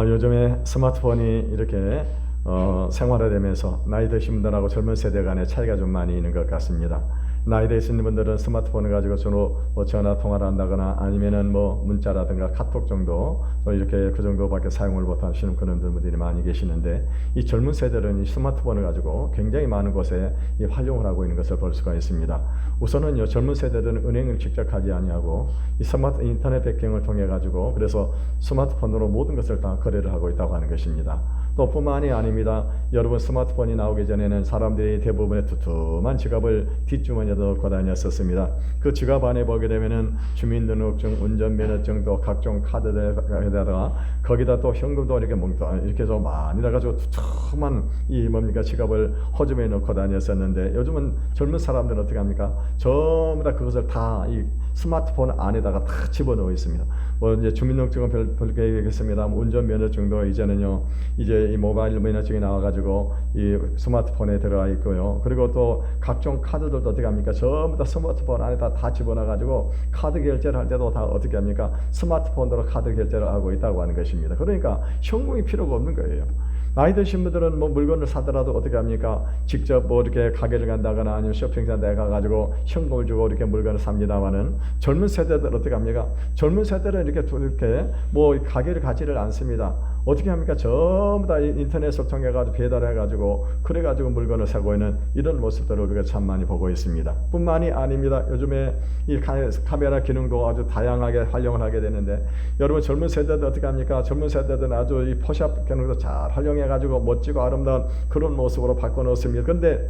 요즘에 스마트폰이 이렇게 생활화되면서 나이 드신 분들하고 젊은 세대 간의 차이가 좀 많이 있는 것 같습니다. 나이 드신 분들은 스마트폰을 가지고 주로 전화 통화를 한다거나 아니면은 문자라든가 카톡 정도 이렇게 그 정도밖에 사용을 못 하시는 그런 분들이 많이 계시는데, 이 젊은 세대는 이 스마트폰을 가지고 굉장히 많은 곳에 활용을 하고 있는 것을 볼 수가 있습니다. 우선은요, 젊은 세대들은 은행을 직접 하지 아니하고 이 스마트 인터넷 배경을 통해 가지고 그래서 스마트폰으로 모든 것을 다 거래를 하고 있다고 하는 것입니다. 또 뿐만이 아닙니다. 여러분, 스마트폰이 나오기 전에는 사람들이 대부분의 두툼한 지갑을 뒷주머니에 넣고 다녔었습니다. 그 지갑 안에 보게 되면은 주민등록증, 운전면허증, 또 각종 카드에다가 거기다 또 현금도 이렇게 이렇게 좀 많이 나가지고 두툼한 지갑을 허즘에 넣고 다녔었는데, 요즘은 젊은 사람들은 어떻게 합니까? 전부 다 그것을 다 이 스마트폰 안에다가 다 집어넣어 있습니다. 이제 주민등록증은 별개겠습니다. 운전면허증도 이제는요, 이제 이 모바일 면허증이 나와가지고 이 스마트폰에 들어가 있고요. 그리고 또 각종 카드들도 어떻게 합니까? 전부 다 스마트폰 안에다 다 집어넣어가지고 카드 결제를 할 때도 다 어떻게 합니까? 스마트폰으로 카드 결제를 하고 있다고 하는 것입니다. 그러니까 현금이 필요가 없는 거예요. 나이 드신 분들은 물건을 사더라도 어떻게 합니까? 직접 이렇게 가게를 간다거나 아니면 쇼핑센터에 가가지고 현금을 주고 이렇게 물건을 삽니다만은, 젊은 세대들 어떻게 합니까? 젊은 세대는 이렇게 가게를 가지를 않습니다. 어떻게 합니까? 전부 다 인터넷을 통해 가지고 배달해 가지고 그래 가지고 물건을 사고 있는 이런 모습들을 우리가 참 많이 보고 있습니다. 뿐만이 아닙니다. 요즘에 이 카메라 기능도 아주 다양하게 활용을 하게 되는데, 여러분, 젊은 세대들 어떻게 합니까? 젊은 세대들은 아주 이 포샵 기능도 잘 활용해 가지고 멋지고 아름다운 그런 모습으로 바꿔 놓습니다. 그런데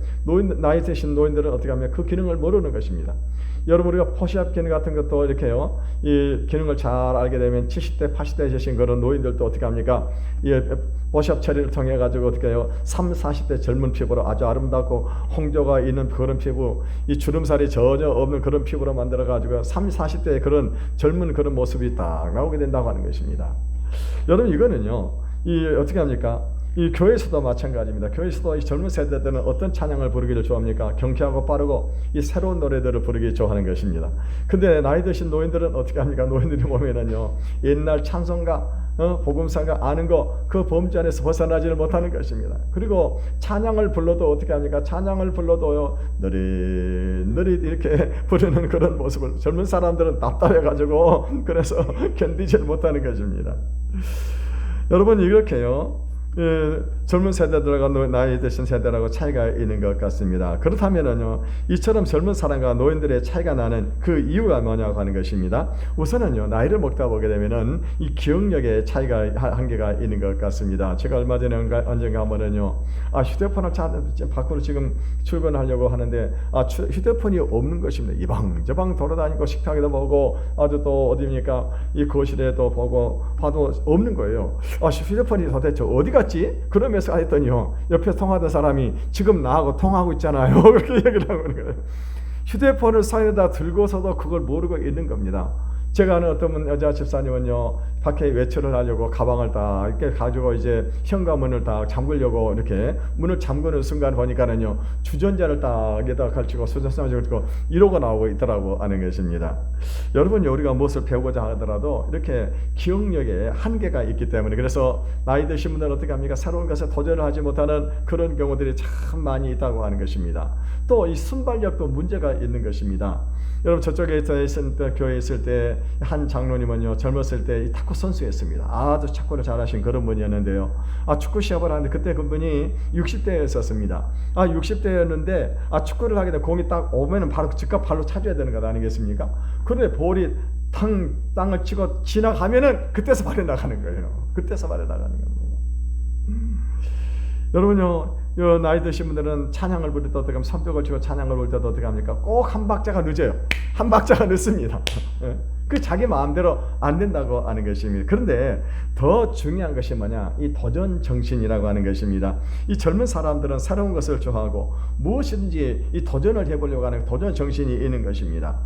나이 드신 노인들은 어떻게 하면 그 기능을 모르는 것입니다. 여러분, 우리가 포샵 기능 같은 것도 이렇게요, 이 기능을 잘 알게 되면 70대 80대 되신 그런 노인들도 어떻게 합니까? 이 포샵 처리를 통해 가지고 어떻게 해요? 30, 40대 젊은 피부로 아주 아름답고 홍조가 있는 그런 피부, 이 주름살이 전혀 없는 그런 피부로 만들어 가지고 30, 40대의 그런 젊은 그런 모습이 딱 나오게 된다고 하는 것입니다. 여러분, 이거는요, 이 어떻게 합니까? 이 교회에서도 마찬가지입니다. 교회에서도 이 젊은 세대들은 어떤 찬양을 부르기를 좋아합니까? 경쾌하고 빠르고 이 새로운 노래들을 부르기 좋아하는 것입니다. 근데 나이 드신 노인들은 어떻게 합니까? 노인들이 보면은요, 옛날 찬송가, 복음상가 아는 거, 그 범주 안에서 벗어나지를 못하는 것입니다. 그리고 찬양을 불러도 어떻게 합니까? 찬양을 불러도요, 느릿느릿 이렇게 부르는 그런 모습을 젊은 사람들은 답답해가지고 그래서 견디질 못하는 것입니다. 여러분, 이렇게요, 젊은 세대들과 나이 드신 세대라고 차이가 있는 것 같습니다. 그렇다면은요, 이처럼 젊은 사람과 노인들의 차이가 나는 그 이유가 뭐냐고 하는 것입니다. 우선은요, 나이를 먹다 보게 되면은 이 기억력의 차이가 한계가 있는 것 같습니다. 제가 얼마 전에 언젠가 한번은요, 휴대폰을 밖으로 지금 출근하려고 하는데 휴대폰이 없는 것입니다. 이방저방 돌아다니고 식탁에도 보고 아주 또 어디입니까? 이 거실에도 보고 봐도 없는 거예요. 휴대폰이 도대체 어디 갔지? 그러면서 했더니요, 옆에 통화하던 사람이 지금 나하고 통화하고 있잖아요. 그렇게 얘기를 하고 있는 거예요. 휴대폰을 손에다 들고서도 그걸 모르고 있는 겁니다. 제가 아는 어떤 여자 집사님은요, 밖에 외출을 하려고 가방을 다 이렇게 가지고 이제 현관문을 다 잠그려고 이렇게 문을 잠그는 순간 보니까는요, 주전자를 딱 여기다 걸치고 수전성을 걸치고 이러고 나오고 있더라고 하는 것입니다. 여러분, 우리가 무엇을 배우고자 하더라도 이렇게 기억력에 한계가 있기 때문에, 그래서 나이 드신 분들은 어떻게 합니까? 새로운 것에 도전을 하지 못하는 그런 경우들이 참 많이 있다고 하는 것입니다. 또 이 순발력도 문제가 있는 것입니다. 여러분, 저쪽에 있을 때, 교회에 있을 때 한 장로님은요, 젊었을 때 이 탁구 선수였습니다. 아주 축구를 잘하신 그런 분이었는데요, 축구 시합을 하는데 그때 그분이 60대였었습니다. 60대였는데 축구를 하게 되면 공이 딱 오면은 바로 즉각 발로 차줘야 되는 것 아니겠습니까? 그런데 볼이 땅을 치고 지나가면은 그때서 발이 나가는 거예요. 그때서 발이 나가는 겁니다. 여러분요, 나이 드신 분들은 찬양을 부를 때 어떻게 하면 손뼉을 치고 찬양을 부를 때도 어떻게 합니까? 꼭 한 박자가 늦어요. 한 박자가 늦습니다. 그 자기 마음대로 안 된다고 하는 것입니다. 그런데 더 중요한 것이 뭐냐? 이 도전 정신이라고 하는 것입니다. 이 젊은 사람들은 새로운 것을 좋아하고 무엇이든지 이 도전을 해보려고 하는 도전 정신이 있는 것입니다.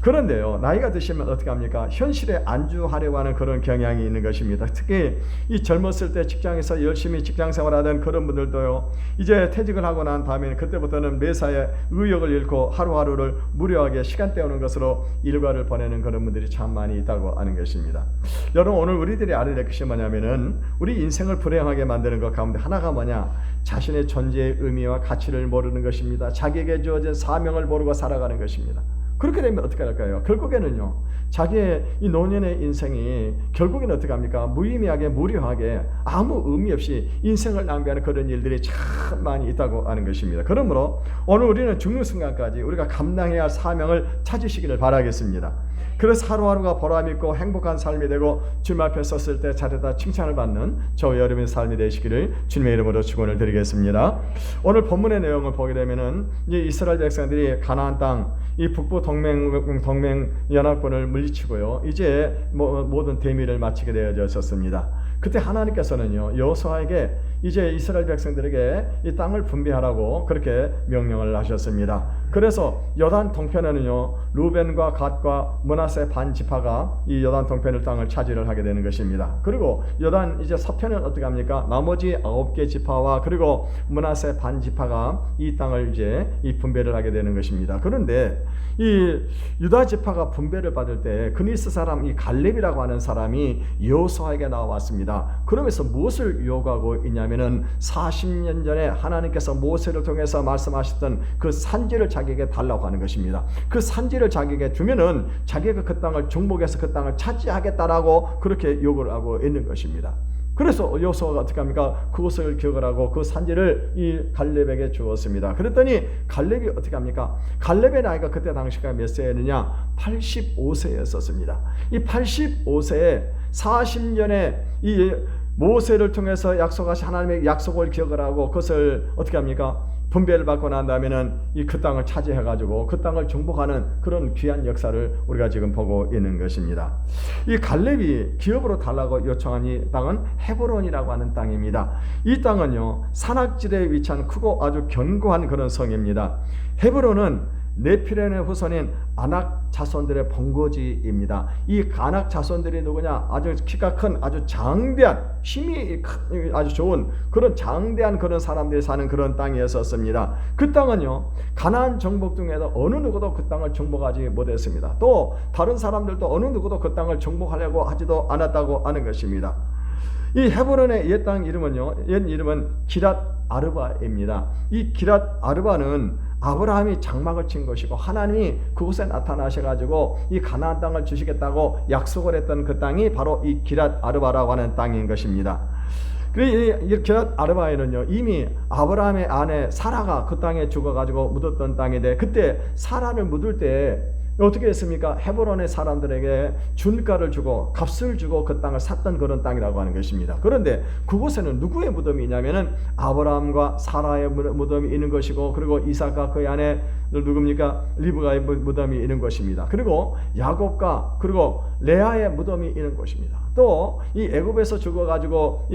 그런데요, 나이가 드시면 어떻게 합니까? 현실에 안주하려고 하는 그런 경향이 있는 것입니다. 특히 이 젊었을 때 직장에서 열심히 직장 생활하던 그런 분들도요, 이제 퇴직을 하고 난 다음에 그때부터는 매사에 의욕을 잃고 하루하루를 무료하게 시간 때우는 것으로 일과를 보내는 그런 분들이 참 많이 있다고 하는 것입니다. 여러분, 오늘 우리들이 알아야 될 것이 뭐냐면은 우리 인생을 불행하게 만드는 것 가운데 하나가 뭐냐? 자신의 존재의 의미와 가치를 모르는 것입니다. 자기에게 주어진 사명을 모르고 살아가는 것입니다. 그렇게 되면 어떻게 할까요? 결국에는요, 자기의 이 노년의 인생이 결국에는 어떻게 합니까? 무의미하게 무료하게 아무 의미 없이 인생을 낭비하는 그런 일들이 참 많이 있다고 하는 것입니다. 그러므로 오늘 우리는 죽는 순간까지 우리가 감당해야 할 사명을 찾으시기를 바라겠습니다. 그래서 하루하루가 보람있고 행복한 삶이 되고 주님 앞에 섰을 때 자리다 칭찬을 받는 저와 여러분의 삶이 되시기를 주님의 이름으로 축원을 드리겠습니다. 오늘 본문의 내용을 보게 되면은 이제 이스라엘 백성들이 가나안 땅 이 북부 동맹 연합군을 물리치고요, 이제 모든 대미를 마치게 되어졌습니다. 그때 하나님께서는요, 여호수아에게 이제 이스라엘 백성들에게 이 땅을 분배하라고 그렇게 명령을 하셨습니다. 그래서 요단 동편에는요, 루벤과 갓과 므낫세 반 지파가 이 요단 동편의 땅을 차지를 하게 되는 것입니다. 그리고 요단 이제 서편은 어떻게 합니까? 나머지 9개 지파와 그리고 므낫세 반 지파가 이 땅을 이제 이 분배를 하게 되는 것입니다. 그런데 이 유다 지파가 분배를 받을 때 그니스 사람 이 갈렙이라고 하는 사람이 여호수아에게 나왔습니다. 그러면서 무엇을 요구하고 있냐면은 40년 전에 하나님께서 모세를 통해서 말씀하셨던 그 산지를 자기에게 달라고 하는 것입니다. 그 산지를 자기에게 주면은 자기가 그 땅을 정복해서 그 땅을 차지하겠다라고 그렇게 요구를 하고 있는 것입니다. 그래서 여호수아가 어떻게 합니까? 그것을 기억을 하고 그 산지를 이 갈렙에게 주었습니다. 그랬더니 갈렙이 어떻게 합니까? 갈렙의 나이가 그때 당시가 몇 세였느냐? 85세였었습니다. 이 85세에 40년에 이 모세를 통해서 약속하신 하나님의 약속을 기억을 하고 그것을 어떻게 합니까? 분배를 받고 난 다음에는 이 그 땅을 차지해가지고 그 땅을 정복하는 그런 귀한 역사를 우리가 지금 보고 있는 것입니다. 이 갈렙이 기업으로 달라고 요청한 이 땅은 헤브론이라고 하는 땅입니다. 이 땅은요, 산악지대에 위치한 크고 아주 견고한 그런 성입니다. 헤브론은 네피렘의 후손인 아낙 자손들의 본거지입니다. 이 아낙 자손들이 누구냐? 아주 키가 큰 아주 장대한 힘이 아주 좋은 그런 장대한 그런 사람들이 사는 그런 땅이었습니다. 그 땅은요, 가나안 정복 중에도 어느 누구도 그 땅을 정복하지 못했습니다. 또 다른 사람들도 어느 누구도 그 땅을 정복하려고 하지도 않았다고 하는 것입니다. 이 헤브론의 옛 땅 이름은요, 옛 이름은 기랏 아르바입니다. 이 기랏 아르바는 아브라함이 장막을 친 것이고 하나님이 그곳에 나타나셔가지고 이 가나안 땅을 주시겠다고 약속을 했던 그 땅이 바로 이 기랏 아르바라고 하는 땅인 것입니다. 이 기랏 아르바에는요, 이미 아브라함의 아내 사라가 그 땅에 죽어가지고 묻었던 땅인데 그때 사라를 묻을 때 어떻게 했습니까? 헤브론의 사람들에게 준가를 주고 값을 주고 그 땅을 샀던 그런 땅이라고 하는 것입니다. 그런데 그곳에는 누구의 무덤이 있냐면은 아브라함과 사라의 무덤이 있는 것이고, 그리고 이삭과 그의 아내 누굽니까? 리브가의 무덤이 있는 것입니다. 그리고 야곱과 그리고 레아의 무덤이 있는 것입니다. 또 이 애굽에서 죽어가지고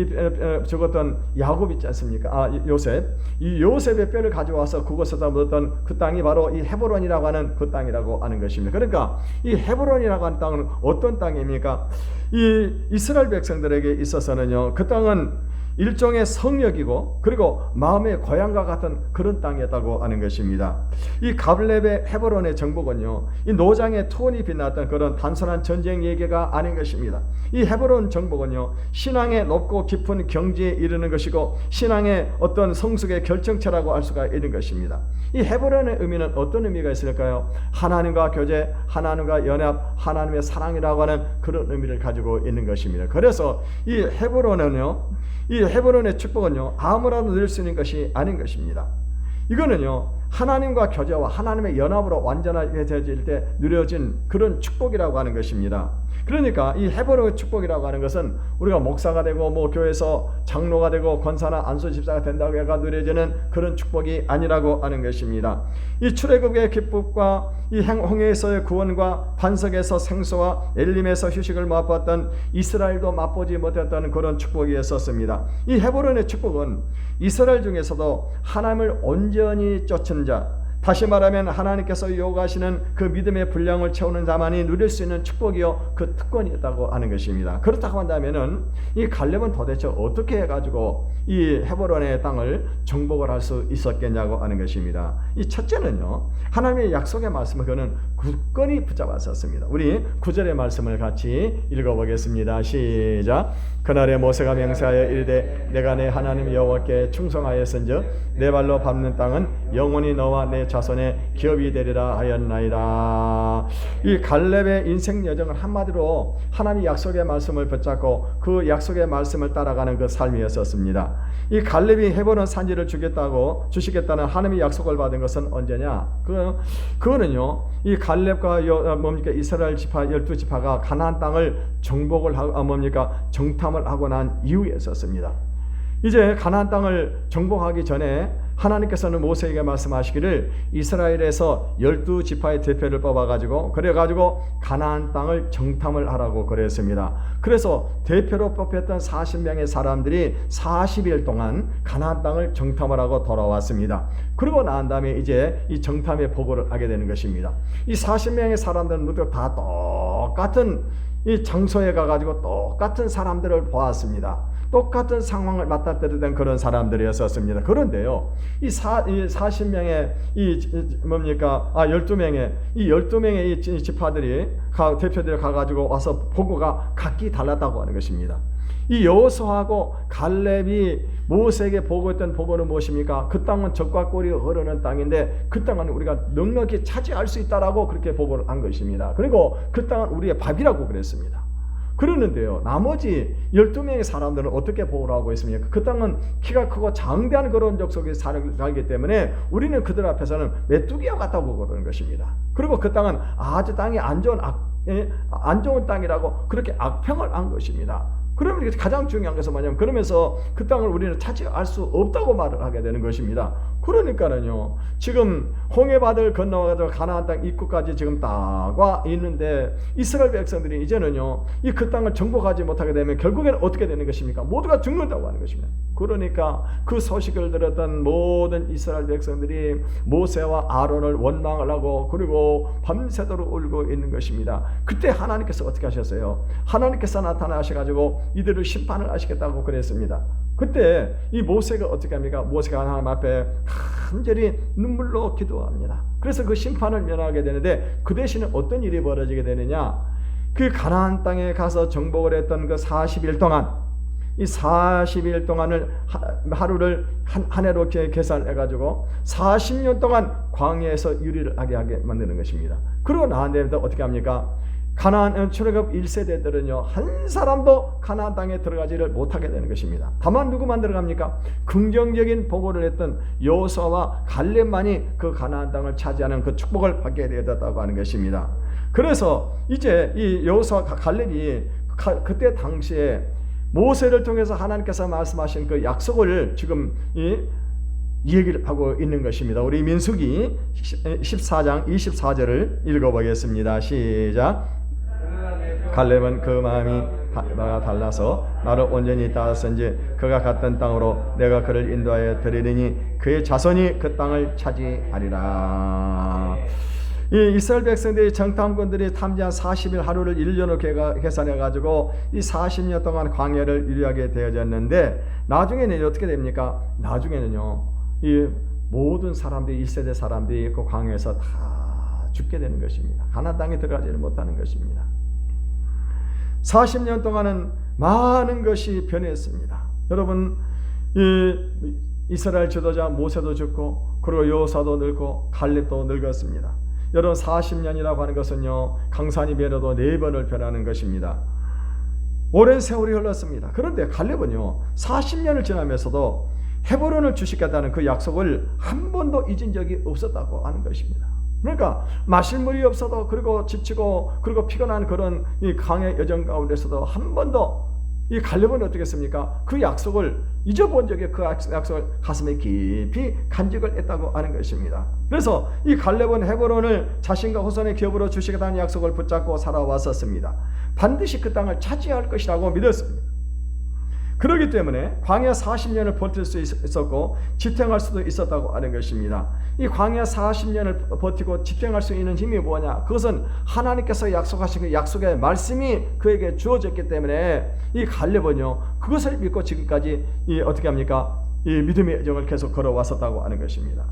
죽었던 야곱 있지 않습니까? 요셉. 이 요셉의 뼈를 가져와서 그곳에다 묻었던 그 땅이 바로 이 헤브론이라고 하는 그 땅이라고 하는 것입니다. 그러니까 이 헤브론이라고 하는 땅은 어떤 땅입니까? 이 이스라엘 백성들에게 있어서는요, 그 땅은 일종의 성역이고 그리고 마음의 고향과 같은 그런 땅이었다고 하는 것입니다. 이 갈렙의 헤브론의 정복은요, 이 노장의 투혼이 빛났던 그런 단순한 전쟁 얘기가 아닌 것입니다. 이 헤브론 정복은요, 신앙의 높고 깊은 경지에 이르는 것이고 신앙의 어떤 성숙의 결정체라고 할 수가 있는 것입니다. 이 헤브론의 의미는 어떤 의미가 있을까요? 하나님과 교제, 하나님과 연합, 하나님의 사랑이라고 하는 그런 의미를 가지고 있는 것입니다. 그래서 이 헤브론은요, 이 헤브론의 축복은요, 아무나 누릴 수 있는 것이 아닌 것입니다. 이거는요, 하나님과 교제와 하나님의 연합으로 완전하게 되어질 때 누려진 그런 축복이라고 하는 것입니다. 그러니까 이 헤브론의 축복이라고 하는 것은 우리가 목사가 되고 교회에서 장로가 되고 권사나 안수집사가 된다고 해가 누려지는 그런 축복이 아니라고 하는 것입니다. 이 출애굽의 기쁨과 이 홍해에서의 구원과 반석에서 생수와 엘림에서 휴식을 맛봤던 이스라엘도 맛보지 못했던 그런 축복이었습니다. 이 헤브론의 축복은 이스라엘 중에서도 하나님을 온전히 쫓은 자, 다시 말하면 하나님께서 요구하시는 그 믿음의 분량을 채우는 자만이 누릴 수 있는 축복이요 그 특권이었다고 하는 것입니다. 그렇다고 한다면은 이 갈렙은 도대체 어떻게 해가지고 이 헤브론의 땅을 정복을 할 수 있었겠냐고 하는 것입니다. 이 첫째는요, 하나님의 약속의 말씀을 그는 굳건히 붙잡았었습니다. 우리 9절의 말씀을 같이 읽어보겠습니다. 시작. 그날에 모세가 맹세하여 이르되 내가 내 하나님 여호와께 충성하였은즉 내 발로 밟는 땅은 영원히 너와 내 자손의 기업이 되리라 하였나이다. 이 갈렙의 인생 여정은 한마디로 하나님의 약속의 말씀을 붙잡고 그 약속의 말씀을 따라가는 그 삶이었었습니다. 이 갈렙이 헤브론 산지를 주시겠다는 하나님의 약속을 받은 것은 언제냐? 그거는요, 이 갈렙과 이스라엘 지파 12지파가 가나안 땅을 정복을 하고 정탐을 하고 난 이후에 있었습니다. 이제 가나안 땅을 정복하기 전에 하나님께서는 모세에게 말씀하시기를 이스라엘에서 12지파의 대표를 뽑아가지고 그래가지고 가나안 땅을 정탐을 하라고 그랬습니다. 그래서 대표로 뽑혔던 40명의 사람들이 40일 동안 가나안 땅을 정탐을 하고 돌아왔습니다. 그러고 난 다음에 이제 이 정탐의 보고를 하게 되는 것입니다. 이 40명의 사람들은 모두 다 똑같은 이 장소에 가가지고 똑같은 사람들을 보았습니다. 똑같은 상황을 맞닥뜨리던 그런 사람들이었었습니다. 그런데요, 이 40명의 12명의 이 지파들이 대표들이 가가지고 와서 보고가 각기 달랐다고 하는 것입니다. 이 여호수아하고 갈렙이 모세에게 보고했던 보고는 무엇입니까? 그 땅은 적과 꿀이 흐르는 땅인데 그 땅은 우리가 넉넉히 차지할 수 있다라고 그렇게 보고를 한 것입니다. 그리고 그 땅은 우리의 밥이라고 그랬습니다. 그러는데요, 나머지 12명의 사람들은 어떻게 보호를 하고 있습니까? 그 땅은 키가 크고 장대한 그런 족속이 살기 때문에 우리는 그들 앞에서는 메뚜기와 같다고 그러는 것입니다. 그리고 그 땅은 아주 땅이 안 좋은 땅이라고 그렇게 악평을 한 것입니다. 그러면 가장 중요한 것은 뭐냐면, 그러면서 그 땅을 우리는 차지할 수 없다고 말을 하게 되는 것입니다. 그러니까는요, 지금 홍해바다를 건너가지고 가나안 땅 입구까지 지금 딱 와 있는데 이스라엘 백성들이 이제는요, 그 땅을 정복하지 못하게 되면 결국에는 어떻게 되는 것입니까? 모두가 죽는다고 하는 것입니다. 그러니까 그 소식을 들었던 모든 이스라엘 백성들이 모세와 아론을 원망을 하고 그리고 밤새도록 울고 있는 것입니다. 그때 하나님께서 어떻게 하셨어요? 하나님께서 나타나셔가지고 이들을 심판을 하시겠다고 그랬습니다. 그때 이 모세가 어떻게 합니까? 모세가 하나님 앞에 간절히 눈물로 기도합니다. 그래서 그 심판을 면하게 되는데 그 대신에 어떤 일이 벌어지게 되느냐? 그 가나안 땅에 가서 정복을 했던 그 40일 동안, 이 40일 동안을 하루를 한 해로 계산해가지고 40년 동안 광야에서 유리를 하게 만드는 것입니다. 그러고 나한 다음에 어떻게 합니까? 가나안 출애굽 1세대들은요 한 사람도 가나안 땅에 들어가지를 못하게 되는 것입니다. 다만 누구만 들어갑니까? 긍정적인 보고를 했던 여호수아와 갈렙만이 그 가나안 땅을 차지하는 그 축복을 받게 되었다고 하는 것입니다. 그래서 이제 이 여호수아 갈렙이 그때 당시에 모세를 통해서 하나님께서 말씀하신 그 약속을 지금 이 얘기를 하고 있는 것입니다. 우리 민수기 14장 24절을 읽어보겠습니다. 시작. 갈렙은 그 마음이 나가 달라서 나를 온전히 따랐은지 그가 갔던 땅으로 내가 그를 인도하여 드리리니 그의 자손이 그 땅을 차지하리라. 이 이스라엘 백성들이 정탐꾼들이 탐지한 40일 하루를 1년으로 계산해가지고 이 40년 동안 광야를 유리하게 되어졌는데 나중에는 어떻게 됩니까? 나중에는요 이 모든 사람들이 1세대 사람들이 그 광야에서 다 죽게 되는 것입니다. 가나안 땅에 들어가지를 못하는 것입니다. 40년 동안은 많은 것이 변했습니다. 여러분, 이스라엘 지도자 모세도 죽고 그리고 여호수아도 늙고 갈렙도 늙었습니다. 여러분, 40년이라고 하는 것은요 강산이 변해도 4번을 변하는 것입니다. 오랜 세월이 흘렀습니다. 그런데 갈렙은요 40년을 지나면서도 헤브론을 주시겠다는 그 약속을 한 번도 잊은 적이 없었다고 하는 것입니다. 그러니까 마실 물이 없어도 그리고 지치고 그리고 피곤한 그런 이 강의 여정 가운데서도 한 번도 이 갈렙은 어떻게 했습니까? 그 약속을 잊어본 적이 그 약속을 가슴에 깊이 간직을 했다고 하는 것입니다. 그래서 이 갈렙은 헤브론을 자신과 후손의 기업으로 주시겠다는 약속을 붙잡고 살아왔었습니다. 반드시 그 땅을 차지할 것이라고 믿었습니다. 그렇기 때문에 광야 40년을 버틸 수 있었고 지탱할 수도 있었다고 하는 것입니다. 이 광야 40년을 버티고 지탱할 수 있는 힘이 뭐냐? 그것은 하나님께서 약속하신 그 약속의 말씀이 그에게 주어졌기 때문에 이 갈렙은요 그것을 믿고 지금까지 어떻게 합니까? 이 믿음의 여정을 계속 걸어왔었다고 하는 것입니다.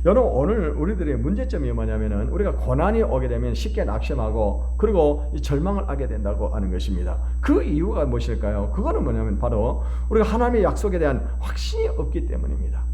여러분, 오늘 우리들의 문제점이 뭐냐면은 우리가 고난이 오게 되면 쉽게 낙심하고 그리고 이 절망을 하게 된다고 하는 것입니다. 그 이유가 무엇일까요? 그거는 뭐냐면 바로 우리가 하나님의 약속에 대한 확신이 없기 때문입니다.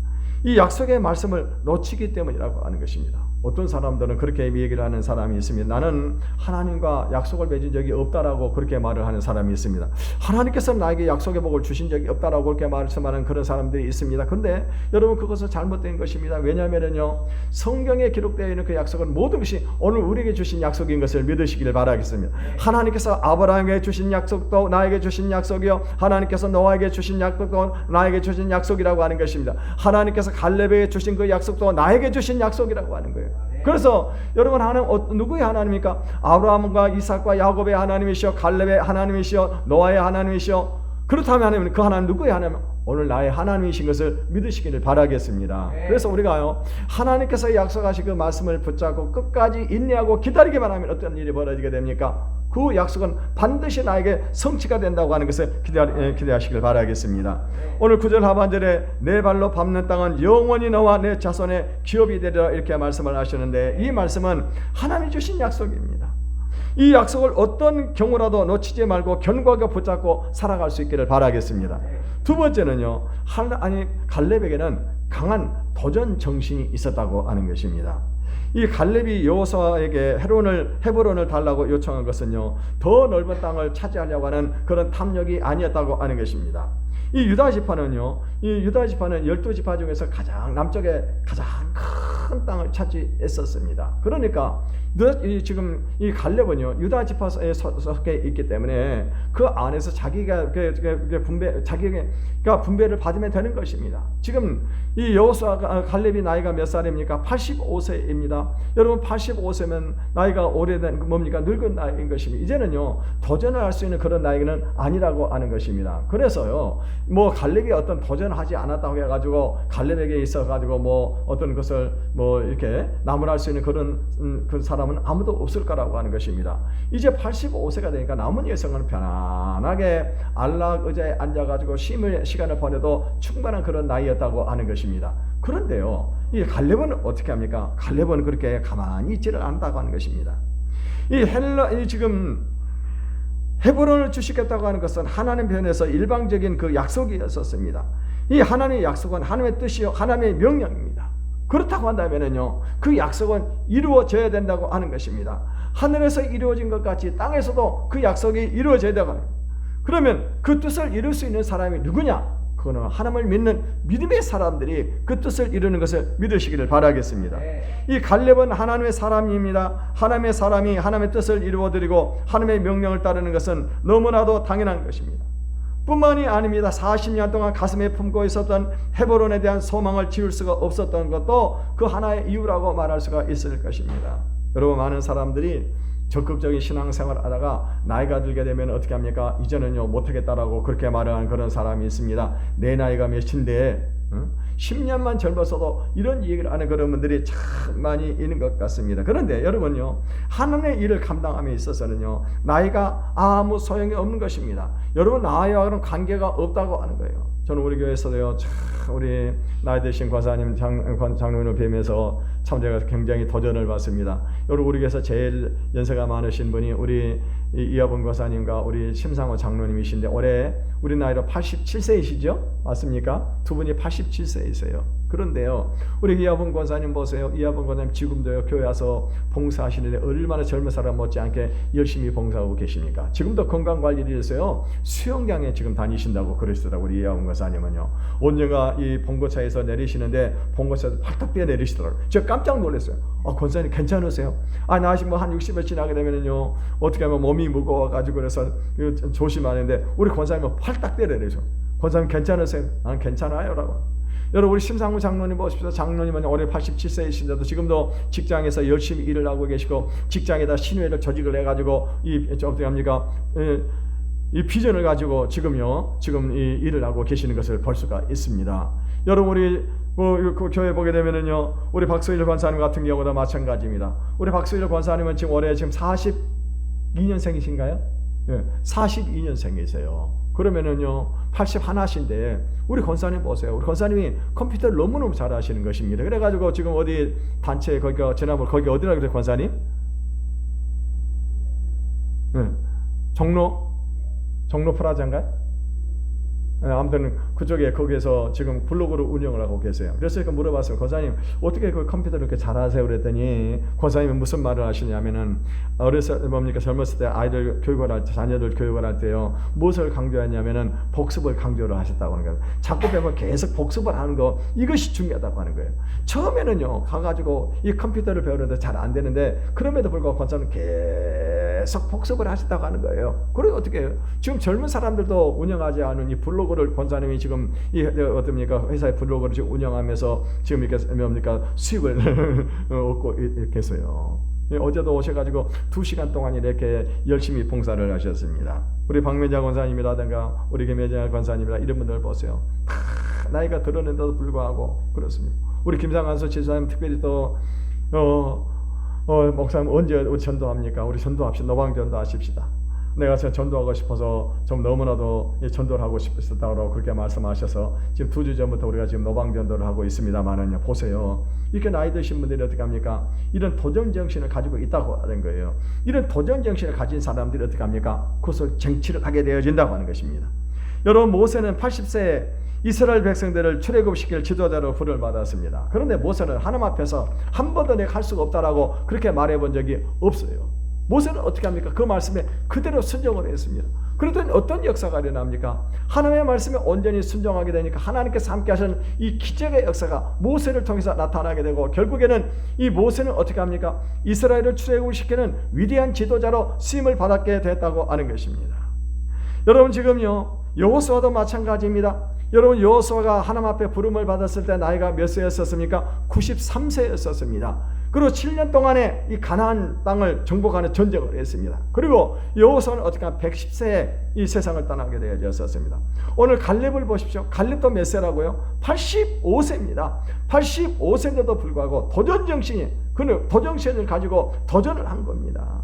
이 약속의 말씀을 놓치기 때문이라고 하는 것입니다. 어떤 사람들은 그렇게 얘기를 하는 사람이 있습니다. 나는 하나님과 약속을 맺은 적이 없다라고 그렇게 말을 하는 사람이 있습니다. 하나님께서 나에게 약속의 복을 주신 적이 없다라고 그렇게 말씀하는 그런 사람들이 있습니다. 그런데 여러분, 그것은 잘못된 것입니다. 왜냐하면요 성경에 기록되어 있는 그 약속은 모든 것이 오늘 우리에게 주신 약속인 것을 믿으시기를 바라겠습니다. 하나님께서 아브라함에게 주신 약속도 나에게 주신 약속이요, 하나님께서 노아에게 주신 약속도 나에게 주신 약속이라고 하는 것입니다. 하나님께서 갈렙에게 주신 그 약속도 나에게 주신 약속이라고 하는 거예요. 그래서 여러분, 하나님 누구의 하나님입니까? 아브라함과 이삭과 야곱의 하나님이시여, 갈렙의 하나님이시여, 노아의 하나님이시여. 그렇다면 하나님은 그 하나님 누구의 하나님? 오늘 나의 하나님이신 것을 믿으시기를 바라겠습니다. 그래서 우리가요 하나님께서 약속하신 그 말씀을 붙잡고 끝까지 인내하고 기다리기만 하면 어떤 일이 벌어지게 됩니까? 그 약속은 반드시 나에게 성취가 된다고 하는 것을 기대하시길 바라겠습니다. 오늘 9절 하반절에 내 발로 밟는 땅은 영원히 너와 내 자손의 기업이 되리라 이렇게 말씀을 하시는데, 이 말씀은 하나님이 주신 약속입니다. 이 약속을 어떤 경우라도 놓치지 말고 견고하게 붙잡고 살아갈 수 있기를 바라겠습니다. 두 번째는요, 갈렙에게는 강한 도전 정신이 있었다고 하는 것입니다. 이 갈렙이 여호수아에게 헤브론을 달라고 요청한 것은요 더 넓은 땅을 차지하려고 하는 그런 탐욕이 아니었다고 하는 것입니다. 이 유다 지파는 12지파 중에서 가장 남쪽에 가장 큰 땅을 차지했었습니다. 그러니까 지금 이 갈렙은요 유다 지파에 속해 있기 때문에 그 안에서 자기가 분배를 받으면 되는 것입니다. 지금 이 여호수아 갈렙이 나이가 몇 살입니까? 85세입니다. 여러분, 85세면 나이가 오래된 뭡니까? 늙은 나이인 것입니다. 이제는요 도전을 할 수 있는 그런 나이는 아니라고 하는 것입니다. 그래서요 뭐 갈렙이 어떤 도전하지 않았다고 해가지고 갈렙에게 있어가지고 뭐 어떤 것을 뭐 이렇게 나무랄 수 있는 그런 그 사람은 아무도 없을 거라고 하는 것입니다. 이제 85세가 되니까 남은 여성은 편안하게 안락 의자에 앉아가지고 쉼을 시간을 보내도 충분한 그런 나이였다고 하는 것입니다. 그런데요 이 갈렙은 어떻게 합니까? 갈렙은 그렇게 가만히 있지를 않다고 하는 것입니다. 지금 헤브론을 주시겠다고 하는 것은 하나님 편에서 일방적인 그 약속이었었습니다. 이 하나님의 약속은 하나님의 뜻이요 하나님의 명령입니다. 그렇다고 한다면요 그 약속은 이루어져야 된다고 하는 것입니다. 하늘에서 이루어진 것 같이 땅에서도 그 약속이 이루어져야 되고, 그러면 그 뜻을 이룰 수 있는 사람이 누구냐? 그거는 하나님을 믿는 믿음의 사람들이 그 뜻을 이루는 것을 믿으시기를 바라겠습니다. 이 갈렙은 하나님의 사람입니다. 하나님의 사람이 하나님의 뜻을 이루어드리고 하나님의 명령을 따르는 것은 너무나도 당연한 것입니다. 뿐만이 아닙니다. 40년 동안 가슴에 품고 있었던 헤브론에 대한 소망을 지울 수가 없었던 것도 그 하나의 이유라고 말할 수가 있을 것입니다. 여러분, 많은 사람들이 적극적인 신앙생활을 하다가 나이가 들게 되면 어떻게 합니까? 이제는요 못하겠다라고 그렇게 말하는 그런 사람이 있습니다. 내 나이가 몇인데 10년만 젊었어도 이런 얘기를 하는 그런 분들이 참 많이 있는 것 같습니다. 그런데 여러분요 하나님의 일을 감당함에 있어서는요 나이가 아무 소용이 없는 것입니다. 여러분, 나이와는 관계가 없다고 하는 거예요. 저는 우리 교회에서도요 참 우리 나이 드신 권사님 장로님을 뵈면서 참 제가 굉장히 도전을 받습니다. 여러분, 우리 교회에서 제일 연세가 많으신 분이 우리 이하분 권사님과 우리 심상호 장로님이신데 올해 우리 나이로 87세이시죠? 맞습니까? 두 분이 87세이세요. 그런데요 우리 이하분 권사님 보세요. 이하분 권사님 지금도요 교회 와서 봉사하시는데 얼마나 젊은 사람 못지않게 열심히 봉사하고 계십니까? 지금도 건강관리를 해서요 수영장에 지금 다니신다고 그러시더라고요. 우리 이하분 권사님은요 언젠가 이 봉고차에서 내리시는데 봉고차에서 팔딱 뛰어 내리시더라고요. 제가 깜짝 놀랐어요. 권사님 괜찮으세요? 나 지금 한 60을 지나게 되면요 어떻게 하면 몸이 무거워가지고 그래서 조심하는데 우리 권사님은 팔딱 뛰어 내리셔. 권사님 괜찮으세요? 나는 괜찮아요 라고. 여러분, 우리 심상우 장로님 보십시오. 장로님은 올해 87세이신데도 지금도 직장에서 열심히 일을 하고 계시고 직장에다 신회를 조직을 해가지고 어떻게 합니까? 이 비전을 가지고 지금 이 일을 하고 계시는 것을 볼 수가 있습니다. 여러분, 우리 그 교회 보게 되면은요, 우리 박소일 권사님 같은 경우도 마찬가지입니다. 우리 박소일 권사님은 지금 올해 42년생이신가요? 예, 42년생이세요. 그러면은요 81이신데 우리 권사님 보세요. 우리 권사님이 컴퓨터를 너무너무 잘 하시는 것입니다. 그래가지고 지금 어디 단체 거기가 지난번 거기 어디라 그래 권사님? 예, 종로 프라자인가요? 아무튼 그쪽에 거기에서 지금 블로그를 운영을 하고 계세요. 그래서 제가 물어봤어요. 권사님 어떻게 그 컴퓨터를 이렇게 잘하세요? 그랬더니 권사님은 무슨 말을 하시냐면은 젊었을 때 아이들 교육을 할 때, 자녀들 교육을 할 때요, 무엇을 강조했냐면은 복습을 강조를 하셨다고 하는 거예요. 자꾸 배우면 계속 복습을 하는 거, 이것이 중요하다고 하는 거예요. 처음에는요 가가지고 이 컴퓨터를 배우는데 잘 안 되는데 그럼에도 불구하고 권사님은 계속 복습을 하셨다고 하는 거예요. 그래서 어떻게 해요? 지금 젊은 사람들도 운영하지 않은 이 블로그를 권사님이 지금 이 어떻습니까? 회사의 블로그를 지금 운영하면서 지금 이렇게 수익을 얻고 계세요. 어제도 오셔가지고 2시간 동안 이렇게 열심히 봉사를 하셨습니다. 우리 박민자 권사님이라든가 우리 김혜정 권사님이라 이런 분들 보세요. 다 나이가 들었는데도 불구하고 그렇습니다. 우리 김상한수 지사님 특별히 또 목사님 언제 전도합니까? 우리 전도합시다. 노방 전도하십시다. 내가 전도하고 싶어서 좀 너무나도 전도를 하고 싶었다고 그렇게 말씀하셔서 지금 2주 전부터 우리가 지금 노방 전도를 하고 있습니다만은요, 보세요. 이렇게 나이 드신 분들이 어떻게 합니까? 이런 도전 정신을 가지고 있다고 하는 거예요. 이런 도전 정신을 가진 사람들이 어떻게 합니까? 그것을 쟁취를 하게 되어진다고 하는 것입니다. 여러분, 모세는 80세에 이스라엘 백성들을 출애굽시킬 지도자로 부름을 받았습니다. 그런데 모세는 하나님 앞에서 한 번도 내가 할 수가 없다라고 그렇게 말해본 적이 없어요. 모세는 어떻게 합니까? 그 말씀에 그대로 순종을 했습니다. 그랬더니 어떤 역사가 일어납니까? 하나님의 말씀에 온전히 순종하게 되니까 하나님께서 함께 하시는 이 기적의 역사가 모세를 통해서 나타나게 되고, 결국에는 이 모세는 어떻게 합니까? 이스라엘을 출애굽시키는 위대한 지도자로 쓰임을 받았게 됐다고 하는 것입니다. 여러분, 지금요 여호수아도 마찬가지입니다. 여러분, 여호수아가 하나님 앞에 부름을 받았을 때 나이가 몇 세였었습니까? 93세였었습니다. 그리고 7년 동안에 이 가나안 땅을 정복하는 전쟁을 했습니다. 그리고 여호수아는 어떻게 하면 110세에 이 세상을 떠나게 되었었습니다. 오늘 갈렙을 보십시오. 갈렙도 몇 세라고요? 85세입니다. 85세인데도 불구하고 도전정신을 가지고 도전을 한 겁니다.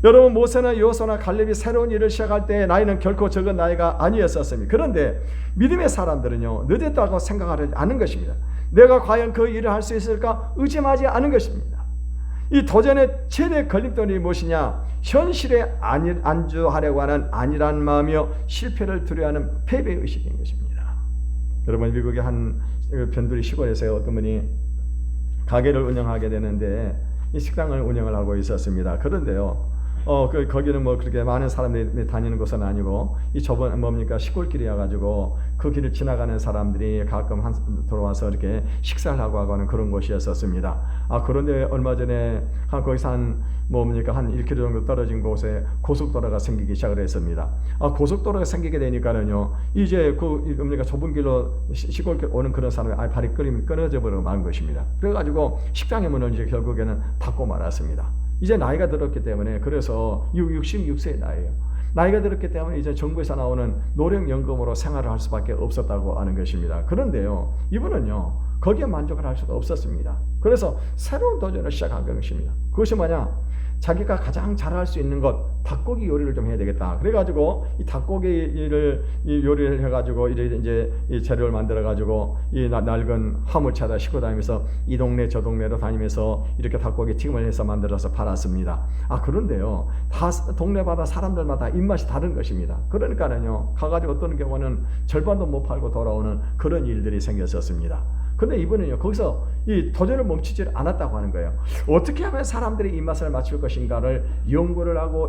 여러분, 모세나 여호수아나 갈렙이 새로운 일을 시작할 때 나이는 결코 적은 나이가 아니었었습니다. 그런데 믿음의 사람들은요 늦었다고 생각하지 않은 것입니다. 내가 과연 그 일을 할 수 있을까 의심하지 않은 것입니다. 이 도전의 최대 걸림돌이 무엇이냐? 현실에 안주하려고 하는 안일한 마음이요, 실패를 두려워하는 패배의식인 것입니다. 여러분, 미국의 한 변두리 시골에서 어떤 분이 가게를 운영하게 되는데 이 식당을 운영을 하고 있었습니다. 그런데요 거기는 뭐 그렇게 많은 사람들이 다니는 곳은 아니고 이 좁은 시골길이어 가지고 그 길을 지나가는 사람들이 가끔 들어와서 이렇게 식사를 하고 하는 그런 곳이었었습니다. 그런데 얼마 전에 거기서 한 1km 정도 떨어진 곳에 고속도로가 생기기 시작을 했습니다. 고속도로가 생기게 되니까는요 이제 좁은 길로 시골길 오는 그런 사람이 발이 끊어져 버리고 만 것입니다. 그래가지고 식당의 문을 이제 결국에는 닫고 말았습니다. 이제 나이가 들었기 때문에, 그래서 66세의 나이예요. 나이가 들었기 때문에 이제 정부에서 나오는 노령연금으로 생활을 할 수밖에 없었다고 하는 것입니다. 그런데요 이분은요 거기에 만족을 할 수가 없었습니다. 그래서 새로운 도전을 시작한 것입니다. 그것이 뭐냐? 자기가 가장 잘할 수 있는 것, 닭고기 요리를 좀 해야 되겠다. 그래가지고 이 닭고기를 요리를 해가지고 이제 이 재료를 만들어가지고 이 낡은 화물차다 싣고 다니면서 이 동네 저 동네로 다니면서 이렇게 닭고기 튀김을 해서 만들어서 팔았습니다. 그런데요 다 동네마다 사람들마다 입맛이 다른 것입니다. 그러니까는요 가가지고 어떤 경우는 절반도 못 팔고 돌아오는 그런 일들이 생겼었습니다. 근데 이분은요 거기서 이 도전을 멈추지 않았다고 하는 거예요. 어떻게 하면 사람들이 입맛을 맞출 것인가를 연구를 하고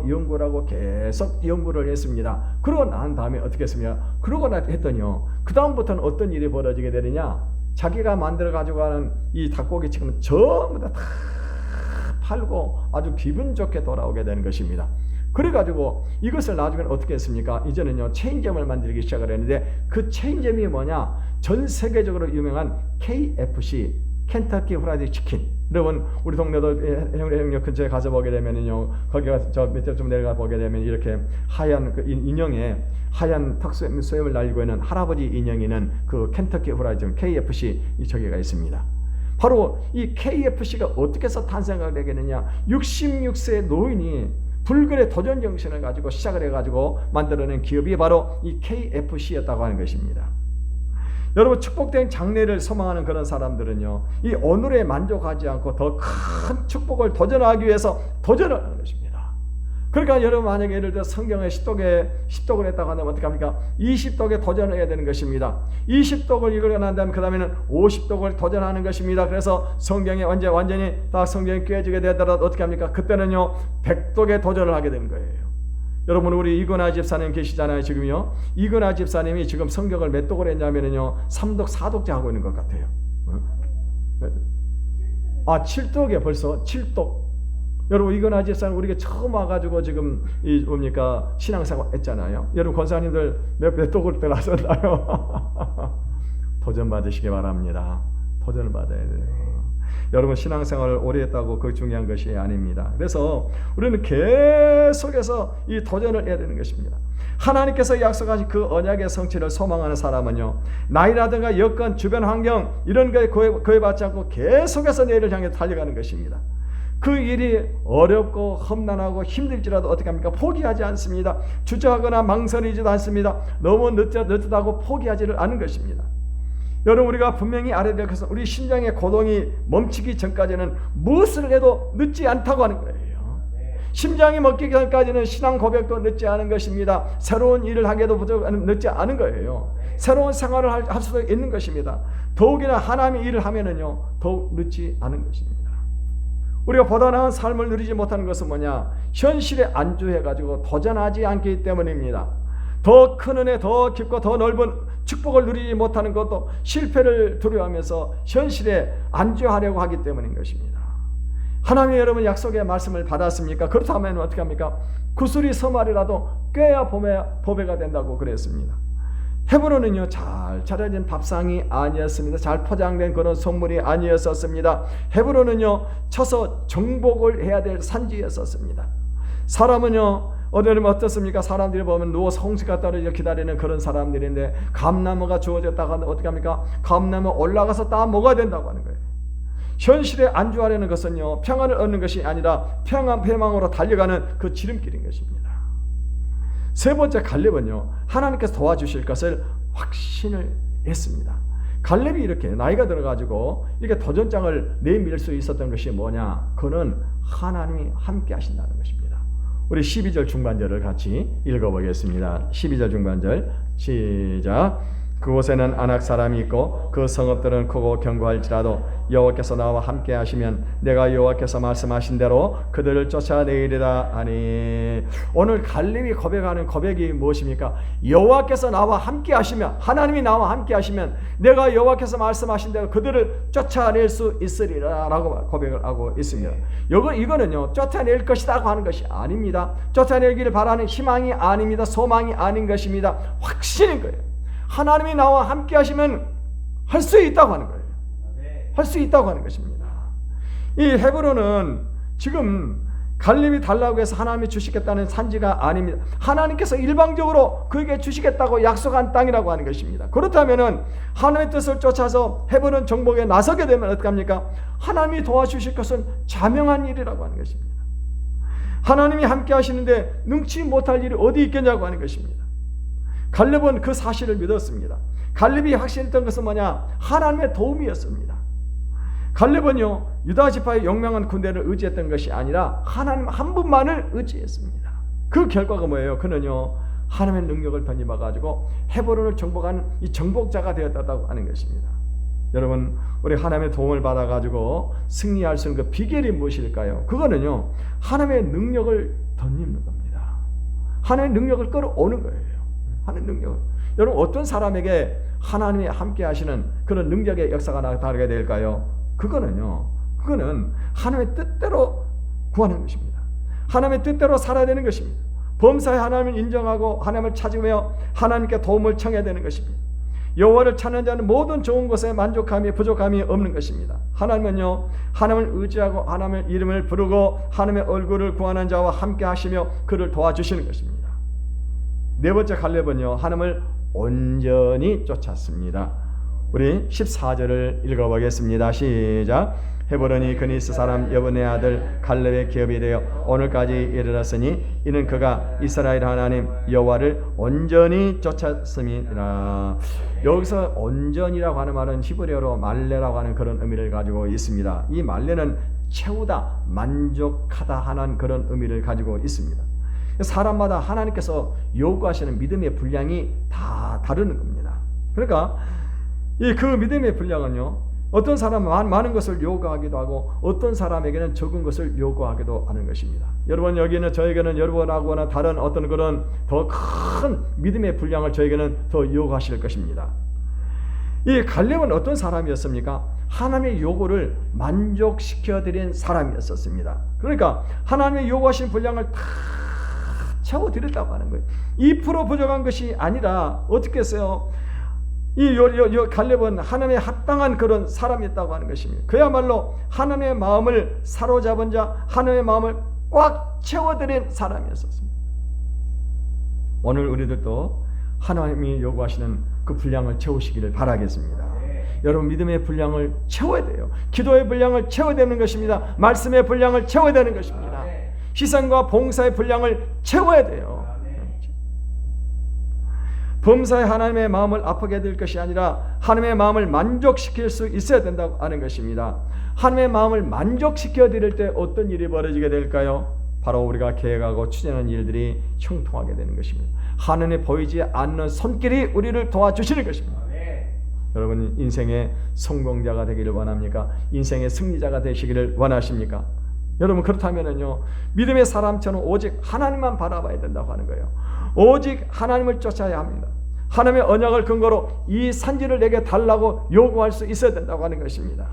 계속 연구를 했습니다. 그러고 난 다음에 어떻게 했습니까? 그러고 했더니요 그 다음부터는 어떤 일이 벌어지게 되느냐? 자기가 만들어 가지고 하는 이 닭고기 지금 전부 다 팔고 아주 기분 좋게 돌아오게 되는 것입니다. 그래가지고 이것을 나중에는 어떻게 했습니까? 이제는요 체인점을 만들기 시작을 했는데, 그 체인점이 뭐냐? 전 세계적으로 유명한 KFC, 켄터키 프라이드 치킨, 여러분 우리 동네도 형력 근처에 가서 보게 되면요, 거기가 저 밑에 좀 내려가 보게 되면 이렇게 하얀 그 인형에 하얀 턱수염을 날리고 있는 할아버지 인형이는 그 켄터키 프라이드 KFC 이 저기가 있습니다. 바로 이 KFC가 어떻게 해서 탄생하게 되겠느냐? 66세 노인이 불굴의 도전 정신을 가지고 시작을 해가지고 만들어낸 기업이 바로 이 KFC였다고 하는 것입니다. 여러분 축복된 장래를 소망하는 그런 사람들은요, 이 오늘에 만족하지 않고 더 큰 축복을 도전하기 위해서 도전을 하는 것입니다. 그러니까 여러분 만약에 예를 들어 성경에 10독을 했다고 한다면 어떻게 합니까? 20독에 도전을 해야 되는 것입니다. 20독을 읽으려 한다면 그 다음에는 50독을 도전하는 것입니다. 그래서 성경에 완전히 다 성경이 깨지게 되더라도 어떻게 합니까? 그때는요 100독에 도전을 하게 되는 거예요. 여러분 우리 이근하 집사님 계시잖아요. 지금요 이근하 집사님이 지금 성경을 몇 독을 했냐면요 3독 4독째 하고 있는 것 같아요. 7독에 벌써 7독. 여러분 이근하 집사님 우리가 처음 와가지고 지금 이 뭡니까 신앙생활 했잖아요. 여러분 권사님들 몇 독을 들어섰나요? 도전 받으시기 바랍니다. 도전을 받아야 돼요. 여러분 신앙생활을 오래 했다고 그 중요한 것이 아닙니다. 그래서 우리는 계속해서 이 도전을 해야 되는 것입니다. 하나님께서 약속하신 그 언약의 성취를 소망하는 사람은요, 나이라든가 여건, 주변 환경 이런 거에 구애받지 않고 계속해서 내일을 향해 달려가는 것입니다. 그 일이 어렵고 험난하고 힘들지라도 어떻게 합니까? 포기하지 않습니다. 주저하거나 망설이지도 않습니다. 너무 늦었다고 포기하지를 않은 것입니다. 여러분 우리가 분명히 알아야 될 것은 우리 심장의 고동이 멈추기 전까지는 무엇을 해도 늦지 않다고 하는 거예요. 심장이 멈추기 전까지는 신앙 고백도 늦지 않은 것입니다. 새로운 일을 하기에도 늦지 않은 거예요. 새로운 생활을 할 수도 있는 것입니다. 더욱이나 하나님의 일을 하면은요 더욱 늦지 않은 것입니다. 우리가 보다 나은 삶을 누리지 못하는 것은 뭐냐? 현실에 안주해가지고 도전하지 않기 때문입니다. 더 큰 은혜, 더 깊고 더 넓은 축복을 누리지 못하는 것도 실패를 두려워하면서 현실에 안주하려고 하기 때문인 것입니다. 하나님의 여러분 약속의 말씀을 받았습니까? 그렇다면 어떻게 합니까? 구슬이 서말이라도 꿰야 보배가 된다고 그랬습니다. 헤브론은요 잘 차려진 밥상이 아니었습니다. 잘 포장된 그런 선물이 아니었었습니다. 헤브론은요 쳐서 정복을 해야 될 산지였었습니다. 사람은요 오늘은 어떻습니까? 사람들이 보면 누워서 홍수가 떨어져 기다리는 그런 사람들인데 감나무가 주어졌다가 어떻게 합니까? 감나무 올라가서 따 먹어야 된다고 하는 거예요. 현실에 안주하려는 것은요 평안을 얻는 것이 아니라 패망으로 달려가는 그 지름길인 것입니다. 세 번째 갈렙은요 하나님께서 도와주실 것을 확신을 했습니다. 갈렙이 이렇게 나이가 들어가지고 이렇게 도전장을 내밀 수 있었던 것이 뭐냐? 그는 하나님이 함께 하신다는 것입니다. 우리 12절 중반절을 같이 읽어보겠습니다. 12절 중반절 시작. 그곳에는 아낙 사람이 있고 그 성읍들은 크고 견고할지라도 여호와께서 나와 함께 하시면 내가 여호와께서 말씀하신 대로 그들을 쫓아내리라 하니. 오늘 갈렙이 고백하는 고백이 무엇입니까? 여호와께서 나와 함께 하시면, 하나님이 나와 함께 하시면 내가 여호와께서 말씀하신 대로 그들을 쫓아낼 수 있으리라 라고 고백을 하고 있습니다. 이거는요 쫓아낼 것이라고 하는 것이 아닙니다. 쫓아내기를 바라는 희망이 아닙니다. 소망이 아닌 것입니다. 확신인 거예요. 하나님이 나와 함께 하시면 할 수 있다고 하는 거예요. 할 수 있다고 하는 것입니다. 이 헤브론은 지금 갈렙이 달라고 해서 하나님이 주시겠다는 산지가 아닙니다. 하나님께서 일방적으로 그에게 주시겠다고 약속한 땅이라고 하는 것입니다. 그렇다면 하나님의 뜻을 쫓아서 헤브론 정복에 나서게 되면 어떻게 합니까? 하나님이 도와주실 것은 자명한 일이라고 하는 것입니다. 하나님이 함께 하시는데 능치 못할 일이 어디 있겠냐고 하는 것입니다. 갈렙은 그 사실을 믿었습니다. 갈렙이 확신했던 것은 뭐냐? 하나님의 도움이었습니다. 갈렙은요 유다 지파의 용맹한 군대를 의지했던 것이 아니라 하나님 한 분만을 의지했습니다. 그 결과가 뭐예요? 그는요 하나님의 능력을 던져봐 가지고 헤브론을 정복하는 이 정복자가 되었다고 하는 것입니다. 여러분 우리 하나님의 도움을 받아 가지고 승리할 수 있는 그 비결이 무엇일까요? 그거는요 하나님의 능력을 던지는 겁니다. 하나님의 능력을 끌어오는 거예요. 하나님의 능력을. 여러분 어떤 사람에게 하나님이 함께 하시는 그런 능력의 역사가 나타나게 될까요? 그거는 하나님의 뜻대로 구하는 것입니다. 하나님의 뜻대로 살아야 되는 것입니다. 범사에 하나님을 인정하고 하나님을 찾으며 하나님께 도움을 청해야 되는 것입니다. 여호와를 찾는 자는 모든 좋은 것에 만족함이 부족함이 없는 것입니다. 하나님은요, 하나님을 의지하고 하나님의 이름을 부르고 하나님의 얼굴을 구하는 자와 함께 하시며 그를 도와주시는 것입니다. 네 번째 갈렙은요, 하나님을 온전히 쫓았습니다. 우리 14절을 읽어보겠습니다. 시작. 헤브론이 그니스 사람 여분의 아들 갈렙의 기업이 되어 오늘까지 이르렀으니 이는 그가 이스라엘 하나님 여호와를 온전히 쫓았음이라. 여기서 온전이라고 하는 말은 히브리어로 말레라고 하는 그런 의미를 가지고 있습니다. 이 말레는 채우다, 만족하다 하는 그런 의미를 가지고 있습니다. 사람마다 하나님께서 요구하시는 믿음의 분량이 다 다른 겁니다. 그러니까 그 믿음의 분량은요, 어떤 사람은 많은 것을 요구하기도 하고 어떤 사람에게는 적은 것을 요구하기도 하는 것입니다. 여러분, 여기는 저에게는 여러분하고는 다른 어떤 그런 더 큰 믿음의 분량을 저에게는 더 요구하실 것입니다. 이 갈렙은 어떤 사람이었습니까? 하나님의 요구를 만족시켜드린 사람이었습니다. 그러니까 하나님의 요구하신 분량을 다 채워드렸다고 하는 거예요. 2% 부족한 것이 아니라 어떻게 했어요? 이 갈렙은 하나님의 합당한 그런 사람이었다고 하는 것입니다. 그야말로 하나님의 마음을 사로잡은 자, 하나님의 마음을 꽉 채워드린 사람이었습니다. 오늘 우리들도 하나님이 요구하시는 그 분량을 채우시기를 바라겠습니다. 여러분, 믿음의 분량을 채워야 돼요. 기도의 분량을 채워야 되는 것입니다. 말씀의 분량을 채워야 되는 것입니다. 희생과 봉사의 분량을 채워야 돼요. 범사에 하나님의 마음을 아프게 될 것이 아니라 하나님의 마음을 만족시킬 수 있어야 된다고 하는 것입니다. 하나님의 마음을 만족시켜 드릴 때 어떤 일이 벌어지게 될까요? 바로 우리가 계획하고 추진하는 일들이 형통하게 되는 것입니다. 하나님의 보이지 않는 손길이 우리를 도와주시는 것입니다. 여러분, 인생의 성공자가 되기를 원합니까? 인생의 승리자가 되시기를 원하십니까? 여러분, 그렇다면요, 믿음의 사람처럼 오직 하나님만 바라봐야 된다고 하는 거예요. 오직 하나님을 쫓아야 합니다. 하나님의 언약을 근거로 이 산지를 내게 달라고 요구할 수 있어야 된다고 하는 것입니다.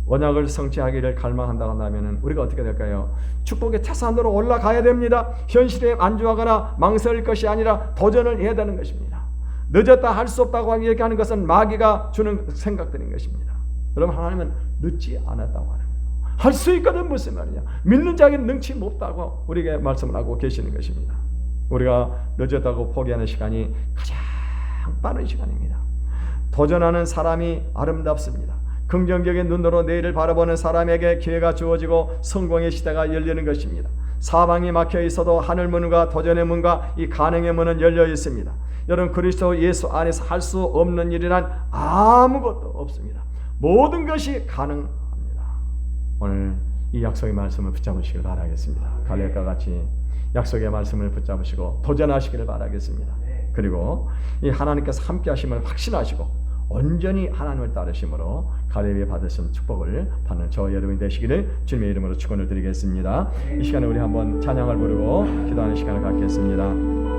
언약을 성취하기를 갈망한다고 한다면 우리가 어떻게 될까요? 축복의 태산으로 올라가야 됩니다. 현실에 안주하거나 망설일 것이 아니라 도전을 해야 되는 것입니다. 늦었다, 할 수 없다고 얘기하는 것은 마귀가 주는 생각들인 것입니다. 여러분, 하나님은 늦지 않았다고 하는 거예요. 할 수 있거든 무슨 말이냐. 믿는 자에게는 능치 못다고 우리에게 말씀을 하고 계시는 것입니다. 우리가 늦었다고 포기하는 시간이 가장 빠른 시간입니다. 도전하는 사람이 아름답습니다. 긍정적인 눈으로 내일을 바라보는 사람에게 기회가 주어지고 성공의 시대가 열리는 것입니다. 사방이 막혀 있어도 하늘 문과 도전의 문과 이 가능의 문은 열려 있습니다. 여러분, 그리스도 예수 안에서 할 수 없는 일이란 아무것도 없습니다. 모든 것이 가능합니다. 오늘 이 약속의 말씀을 붙잡으시길 바라겠습니다. 갈렙과 같이 약속의 말씀을 붙잡으시고 도전하시기를 바라겠습니다. 그리고 이 하나님께서 함께 하심을 확신하시고 온전히 하나님을 따르심으로 갈렙이 받으신 축복을 받는 저 여러분이 되시기를 주님의 이름으로 축원을 드리겠습니다. 이 시간에 우리 한번 찬양을 부르고 기도하는 시간을 갖겠습니다.